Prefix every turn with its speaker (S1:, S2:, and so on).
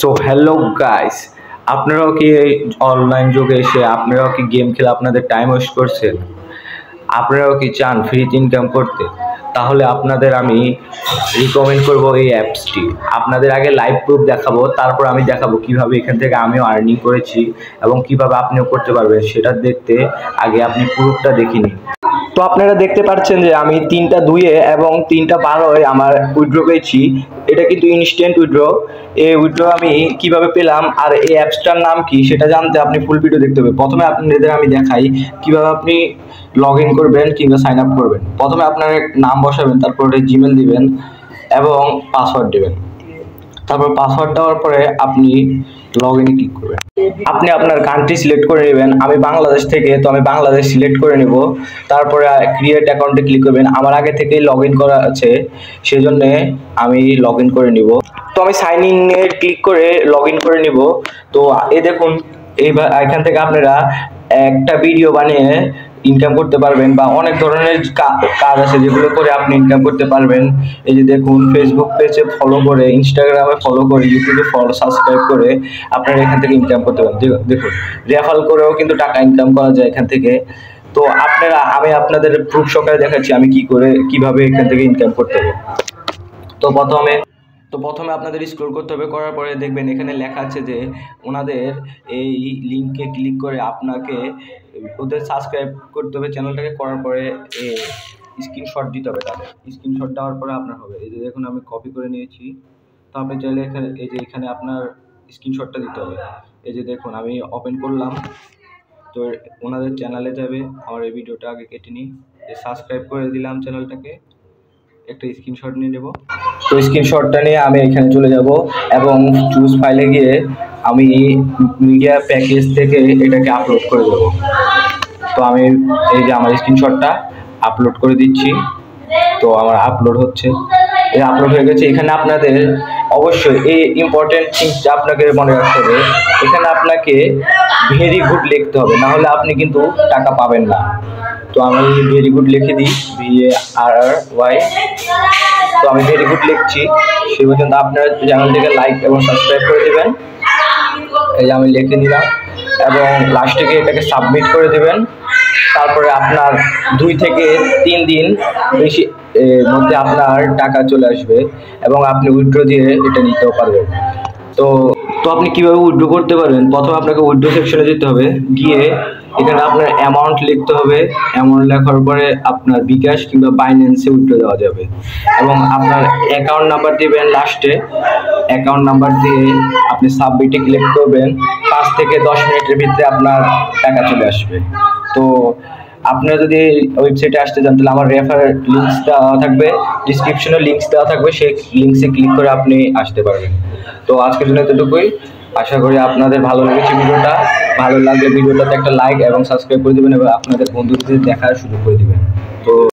S1: So hello guys, আপনারাও কি এই অনলাইন যুগে এসে আপনারাও কি গেম খেলে আপনাদের টাইম ওয়েস্ট করছেন? আপনারাও কি চান ফ্রিতে ইনকাম করতে? তাহলে আপনাদের আমি রিকমেন্ড করব এই অ্যাপসটি। আপনাদের আগে লাইভ প্রুফ দেখাবো, তারপর আমি দেখাবো কিভাবে এখান থেকে আমিও আর্নিং করেছি এবং কিভাবে আপনিও করতে পারবেন। সেটা দেখতে আগে আপনি প্রুফটা দেখে নিন। তো আপনারা দেখতে পাচ্ছেন যে আমি 3টা 2-এ এবং 3টা 12-এ আমার উইথড্র পেয়েছি। এটা কিন্তু ইনস্ট্যান্ট উইথড্র। এই উইথড্র আমি কিভাবে পেলাম আর এই অ্যাপসটার নাম কি সেটা জানতে আপনি ফুল ভিডিও দেখতে হবে। প্রথমে আপনাদের আমি দেখাই কিভাবে আপনি লগ ইন করবেন কিংবা সাইন আপ করবেন। প্রথমে আপনার নাম বসাবেন, তারপরে জিমেল দিবেন এবং পাসওয়ার্ড দিবেন। তারপর পাসওয়ার্ড দেওয়ার পরে আপনি লগ ইনে ক্লিক করবেন। আপনি আপনার কান্ট্রি সিলেক্ট করে নেবেন। আমি বাংলাদেশ থেকে, তো আমি বাংলাদেশ সিলেক্ট করে নেব। তারপরে ক্রিয়েট অ্যাকাউন্টে ক্লিক করবেন। আমার আগে থেকেই লগ ইন করা আছে, সেজন্য আমি লগ ইন করে নিব। তো আমি সাইন ইনে ক্লিক করে লগ ইন করে নিব। তো এই দেখুন, এখান থেকে আপনারা একটা ভিডিও বানিয়ে ইনকাম করতে পারবেন বা অনেক ধরনের কাজ আছে যেগুলো করে আপনি ইনকাম করতে পারবেন। এই যে দেখুন, ফেসবুক পেজে ফলো করে, ইনস্টাগ্রামে ফলো করে, ইউটিউবে ফলো সাবস্ক্রাইব করে আপনারা এখান থেকে ইনকাম করতে পারেন। দেখুন, রেফার করেও কিন্তু টাকা ইনকাম করা যায় এখান থেকে। তো আমি আপনাদের প্রুফ সহকারে দেখাচ্ছি আমি কিভাবে এখান থেকে ইনকাম করতে হবে। তো প্রথমে আপনাদের স্ক্রল করতে হবে। করার পরে দেখবেন এখানে লেখা আছে যে ওনাদের এই লিঙ্কে ক্লিক করে আপনাকে ওদের সাবস্ক্রাইব করতে হবে চ্যানেলটাকে। করার পরে স্ক্রিনশট দিতে হবে। তাদের স্ক্রিনশট দেওয়ার পরে আপনার হবে। এই যে দেখুন, আমি কপি করে নিয়েছি। তো আপনি চাইলে এখানে আপনার স্ক্রিনশটটা দিতে হবে। এই যে দেখুন, আমি ওপেন করলাম। তো ওনাদের চ্যানেলে যাবে। আমার এই ভিডিওটা আগে কেটে নিই। সাবস্ক্রাইব করে দিলাম চ্যানেলটাকে। একটা স্ক্রিনশট নিয়ে নেব। তো স্ক্রিনশটটা নিয়ে আমি এখানে চলে যাব এবং চুজ ফাইলে গিয়ে আমি মিডিয়া প্যাকেজ থেকে এটাকে আপলোড করে দেব। তো আমি এই যে আমার স্ক্রিনশটটা আপলোড করে দিচ্ছি। তো আমার আপলোড হচ্ছে, এই আপলোড হয়ে গেছে। এখানে আপনাদের অবশ্যই এই ইম্পর্টেন্ট থিংসটা আপনাকে মনে রাখতে হবে। এখানে আপনাকে ভেরি গুড লিখতে হবে, না হলে আপনি কিন্তু টাকা পাবেন না। তো আমি ভেরি গুড লিখে দিই, VARRY। তো আমি ভেরি গুড লিখছি। সে পর্যন্ত আপনার চ্যানেলটিকে লাইক এবং সাবস্ক্রাইব করে দেবেন। এই যে আমি লিখে নিলাম এবং লাস্টে গিয়ে এটাকে সাবমিট করে দেবেন। তারপরে আপনার 2 থেকে 3 দিন বেশি মধ্যে আপনার টাকা চলে আসবে এবং আপনি উইথড্র দিয়ে এটা নিতেও পারবেন। তো আপনি কিভাবে উইথড্র করতে পারবেন? প্রথমে আপনাকে উইথড্র সেকশনে যেতে হবে। গিয়ে এখানে আপনার অ্যামাউন্ট লিখতে হবে। অ্যামাউন্ট লেখার পরে আপনার বিকাশ কিংবা বাইন্যান্সে উইথড্র দেওয়া যাবে এবং আপনার অ্যাকাউন্ট নাম্বার দিবেন লাস্টে। অ্যাকাউন্ট নাম্বার দিয়ে আপনি সাবমিটে ক্লিক করবেন। 5 থেকে 10 মিনিটের ভিতরে আপনার টাকা চলে আসবে। তো আপনারা যদি ওয়েবসাইটে আসতে চান তাহলে আমার রেফার লিঙ্কস দেওয়া থাকবে, ডিসক্রিপশনে লিঙ্কস দেওয়া থাকবে, সেই লিঙ্কসে ক্লিক করে আপনি আসতে পারবেন। তো আজকের জন্য এতটুকুই। আশা করি আপনাদের ভালো লেগেছে ভিডিওটা। ভালো লাগলে ভিডিওটাতে একটা লাইক এবং সাবস্ক্রাইব করে দেবেন এবং আপনাদের বন্ধুদের দেখার সুযোগ করে দেবেন। তো